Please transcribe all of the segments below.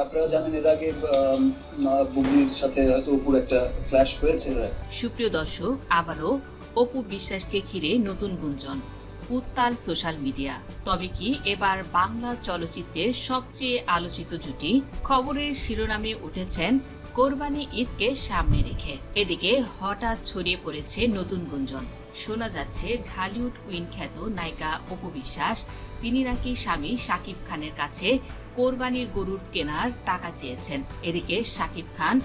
আপনারা জানেন এর আগে বুবলির সাথে হয়তো অপুর একটা ক্ল্যাশ হয়েছে। সুপ্রিয় দর্শক, আবারও অপু বিশ্বাসকে ঘিরে নতুন গুঞ্জন, উত্তাল সোশ্যাল মিডিয়া। তবে কি এবার বাংলা চলচ্চিত্রের সবচেয়ে আলোচিত জুটি? খবরের শিরোনামে উঠেছেন কোরবানি ঈদকে সামনে রেখে। এদিকে হঠাৎ ছড়িয়ে পড়েছে নতুন গুঞ্জন। শোনা যাচ্ছে ঢালিউড কুইন খ্যাত নায়িকা অপু বিশ্বাস তিনি নাকি স্বামী শাকিব খানের কাছে কোরবানির গরুর কেনার টাকা চেয়েছেন। এদিকে শাকিব খান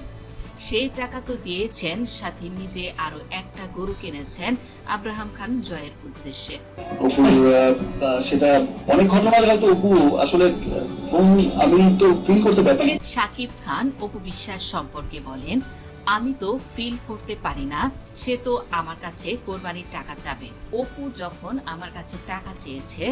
সেই টাকা তো দিয়েছেন, সাথে নিজে আরো একটা গরু কিনেছেন আব্রাহাম খান জয়ের উদ্দেশ্যে। সেটা অনেক ঘটনায় হয়তো অপু আসলে আমি তো ফিল করতে পারি। শাকিব খান অপু বিশ্বাস সম্পর্কে বলেন, আমি তো ফিল করতে পারি না, সে তো আমার কাছে কোরবানির টাকা চাবে। অপু যখন আমার কাছে টাকা চেয়েছে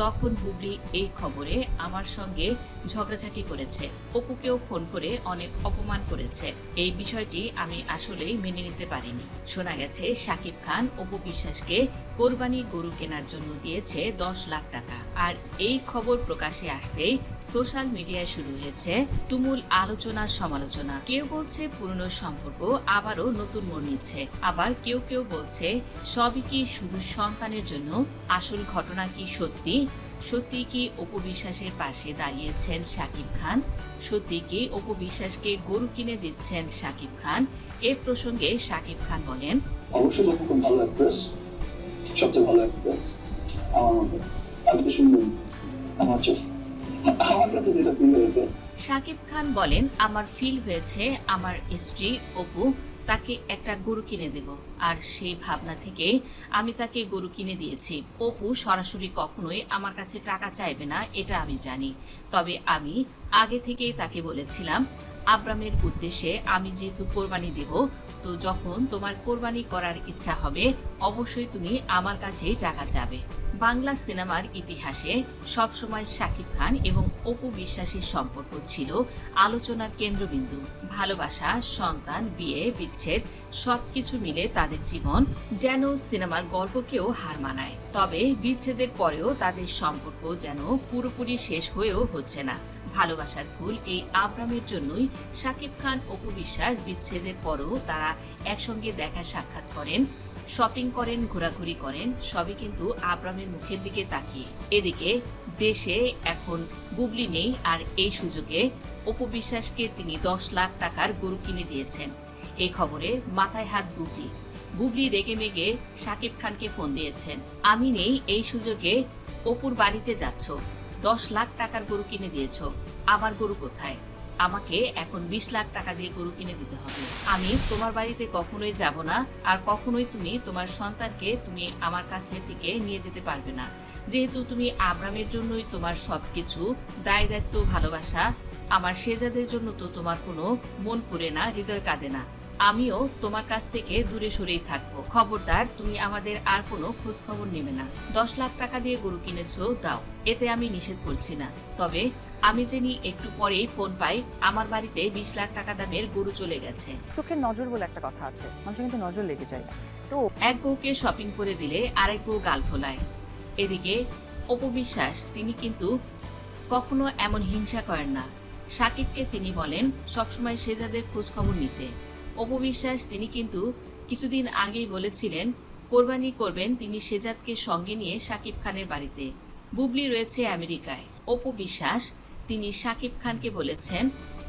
তখন বুবলি এই খবরে আমার সঙ্গে ঝগড়াঝাটি করেছে, অপুকেও ফোন করে অনেক অপমান করেছে। এই বিষয়টি আমি আসলেই মেনে নিতে পারিনি। শোনা গেছে শাকিব খান অপু বিশ্বাসকে কোরবানি গরু কেনার জন্য দিয়েছে 10 লাখ টাকা। আর এই খবর প্রকাশে আসতেই সোশ্যাল মিডিয়ায় শুরু হয়েছে তুমুল আলোচনা সমালোচনা। কেউ বলছে পুরনো সম্পর্ক আবারও নতুন মোড় নিচ্ছে, আবার কেউ কেউ বলছে সবই কি শুধু সন্তানের জন্য? আসল ঘটনা কি সত্যি? সত্যি কি অপু বিশ্বাসের পাশে দাঁড়িয়েছেন শাকিব খান? সত্যি কি অপু বিশ্বাসকে গরু কিনে দিচ্ছেন শাকিব খান? এ প্রসঙ্গে শাকিব খান বলেন, অবশ্যই অপু খুব ভালো অ্যাক্ট্রেস, সবচেয়ে ভালো অ্যাক্ট্রেস আমার মতে। আমি তো শুনলাম আমার কাছে যেটা ফিল হয়েছে। শাকিব খান বলেন, আমার ফিল হয়েছে আমার স্ত্রী অপু তাকে একটা গরু কিনে দেব, আর সেই ভাবনা থেকে আমি তাকে গরু কিনে দিয়েছি। অপু সরাসরি কখনোই আমার কাছে টাকা চাইবে না, এটা আমি জানি। তবে আমি আগে থেকেই তাকে বলেছিলাম আব্রামের উদ্দেশ্যে আমি যেহেতু কোরবানি দেব, তো যখন তোমার কোরবানি করার ইচ্ছা হবে অবশ্যই তুমি আমার কাছেই টাকা চাবে। বাংলা সিনেমার ইতিহাসে সবসময় শাকিব খান এবং অপু বিশ্বাসের সম্পর্ক ছিল আলোচনার কেন্দ্রবিন্দু। ভালোবাসা, সন্তান, বিয়ে, বিচ্ছেদ সবকিছু মিলে তাদের জীবন যেন সিনেমার গল্পকেও হার মানায়। তবে বিচ্ছেদের পরেও তাদের সম্পর্ক যেন পুরোপুরি শেষ হয়েও হচ্ছে না। ভালোবাসার ফুল এই আব্রামের জন্যই শাকিব খান অপু বিশ্বাস বিচ্ছেদের পরও তারা একসঙ্গে দেখা সাক্ষাৎ করেন, শপিং করেন, ঘোরাঘুরি করেন, সবই কিন্তু আব্রামের মুখের দিকে তাকিয়ে। এদিকে দেশে এখন বুবলি নেই, আর এই সুযোগে অপু বিশ্বাসকে তিনি 10 লাখ টাকার গরু কিনে দিয়েছেন। এই খবরে মাথায় হাত বুবলি রেগে মেগে শাকিব খানকে ফোন দিয়েছেন, আমি নেই, এই সুযোগে অপুর বাড়িতে যাচ্ছ, 10 লাখ টাকার গরু কিনে দিয়েছ, আমার গরু কোথায়? আমাকে এখন 20 লাখ টাকা দিয়ে গরু কিনে দিতে হবে। আমি তোমার বাড়িতে কখনোই যাব না, আর কখনোই তুমি তোমার সন্তানকে তুমি আমার কাছে থেকে নিয়ে যেতে পারবে না, যেহেতু তুমি আব্রামের জন্যই তোমার সবকিছু, দায় দায়িত্ব, ভালোবাসা। আমার শেজাদের জন্য তো তোমার কোনো মন পুড়ে না, হৃদয় কাঁদে না। আমিও তোমার কাছ থেকে দূরে সরেই থাকবো। খবরদার, তুমি আমাদের আর কোনো খোঁজ খবর নেবে না। 10 লাখ টাকা দিয়ে গরু কিনেছো, দাও, এতে আমি নিষেধ করছি না। তবে আমি জানি একটু পরেই ফোন পাই আমার বাড়িতে 20 লাখ টাকা দামের গরু চলে গেছে। চোখের নজর বলে একটা কথা আছে, মানুষের কিন্তু নজর লেগে যায়। তো এক বউকে শপিং করে দিলে আরেক বউ গাল ফোলায়। এদিকে অপু বিশ্বাস তিনি কিন্তু কখনো এমন হিংসা করেন না। শাকিবকে তিনি বলেন সবসময় শেজাদের খোঁজ খবর নিতে। অপু বিশ্বাস তিনি কিন্তু কিছুদিন আগেই বলেছিলেন কোরবানি করবেন তিনি শেজাদকে সঙ্গে নিয়ে শাকিব খানের বাড়িতে। বুবলি রয়েছে আমেরিকায়। অপু বিশ্বাস তিনি শাকিব খানকে বলেছেন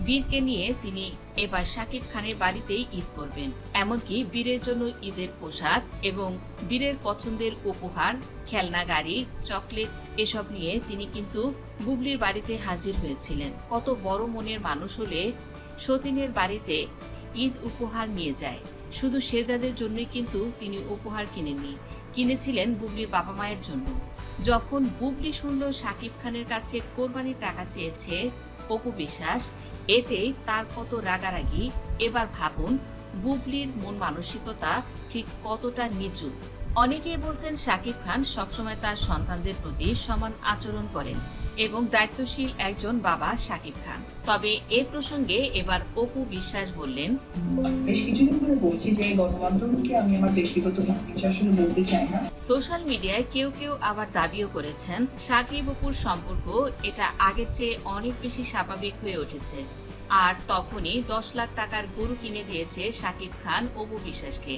বীরকে নিয়ে তিনি এবার শাকিব খানের বাড়িতেই ঈদ করবেন। এমনকি বীরের জন্য ঈদের পোশাক এবং বীরের পছন্দের উপহার, খেলনা গাড়ি, চকলেট এসব নিয়ে তিনি কিন্তু বুবলির বাড়িতে হাজির হয়েছিলেন। কত বড় মনের মানুষ হলে সতীনের বাড়িতে ঈদ উপহার নিয়ে যায়। শুধু শেজাদের জন্যই কিন্তু তিনি উপহার কিনেননি, কিনেছিলেন বুবলির বাবা মায়ের জন্য। যখন বুবলি শুনল শাকিব খানের কাছে কোরবানির টাকা চেয়েছে অপু বিশ্বাস, এতেই তার কত রাগারাগি। এবার ভাবুন বুবলির মন মানসিকতা ঠিক কতটা নিচু। অনেকেই বলছেন শাকিব খান সবসময় তার সন্তানদের প্রতি সমান আচরণ করেন এবং দায়িত্বশীল একজন বাবা শাকিব খান। তবে এ প্রসঙ্গে এবার অপু বিশ্বাস বললেন, বেশ কিছুদিন ধরে বলছি যে গণমাধ্যমকে আমি আমার ব্যক্তিগত কিছু আসলে বলতে চাই না। সোশ্যাল মিডিয়ায় কেউ কেউ আবার দাবিও করেছেন শাকিব অপুর সম্পর্ক এটা আগের চেয়ে অনেক বেশি স্বাভাবিক হয়ে উঠেছে। আর তখনই 10 লাখ টাকার গরু কিনে দিয়েছে শাকিব খান অপু বিশ্বাসকে।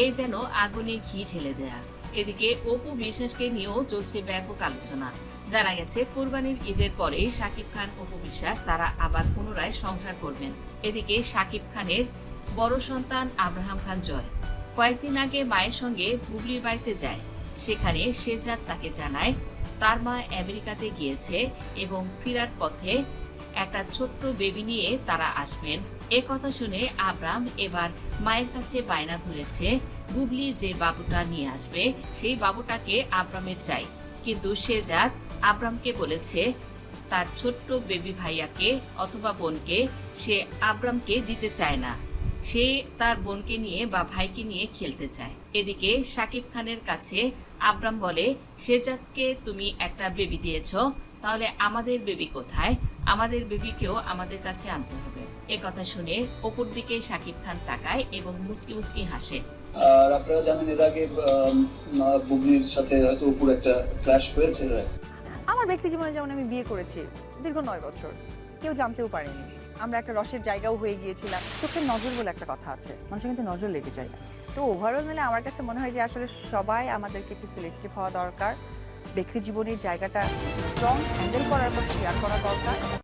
এ যেন আগুনে ঘি ঢেলে দেয়া। এদিকে অপু বিশ্বাসকে নিয়েও চলছে ব্যাপক আলোচনা। জানা গেছে কোরবানির ঈদের পরে শাকিব খান অপু বিশ্বাস তারা আবার পুনরায় সংসার করবেন। এদিকে শাকিব খানের বড় সন্তান আব্রাহাম খান জয় কয়েকদিন আগে মায়ের সঙ্গে বুবলির বাড়িতে যায়। সেখানে শেজাদ তাকে জানায় তার মা আমেরিকাতে গিয়েছে এবং ফেরার পথে একটা ছোট্ট বেবি নিয়ে তারা আসবেন। এ কথা শুনে আব্রাম এবার মায়ের কাছে বায়না ধরেছে বুবলি যে বাবুটা নিয়ে আসবে সেই বাবুটাকে আব্রামের চাই। কিন্তু শেজাদ আব্রামকে বলেছে তার ছোট্ট বেবি ভাইয়াকে অথবা বোনকে সে আব্রামকে দিতে চায় না, সে তার বোনকে নিয়ে বা ভাইকে নিয়ে খেলতে চায়। এদিকে শাকিব খানের কাছে আব্রাম বলে, শেজাদকে তুমি একটা বেবি দিয়েছ, তাহলে আমাদের বেবি কোথায়? আমাদের বেবিকেও আমাদের কাছে আনতে হবে। এ কথা শুনে অপুর দিকে শাকিব খান তাকায় এবং মুস্কি মুস্কি হাসে। আর আপনারা জানেন এর আগে বুবলির সাথে হয়তো অপুর একটা ক্ল্যাশ হয়েছে। আমার ব্যক্তি জীবনে যেমন আমি বিয়ে করেছি দীর্ঘ 9 বছর, কেউ জানতেও পারেনি। আমরা একটা রসের জায়গাও হয়ে গিয়েছিলাম। চোখের নজর বলে একটা কথা আছে, মানুষের কিন্তু নজর লেগে যায় না। তো ওভারঅল মিলে আমার কাছে মনে হয় যে আসলে সবাই আমাদেরকে একটু সিলেক্টিভ হওয়া দরকার। ব্যক্তি জীবনের জায়গাটা স্ট্রং হ্যান্ডেল করার পর শেয়ার করা দরকার।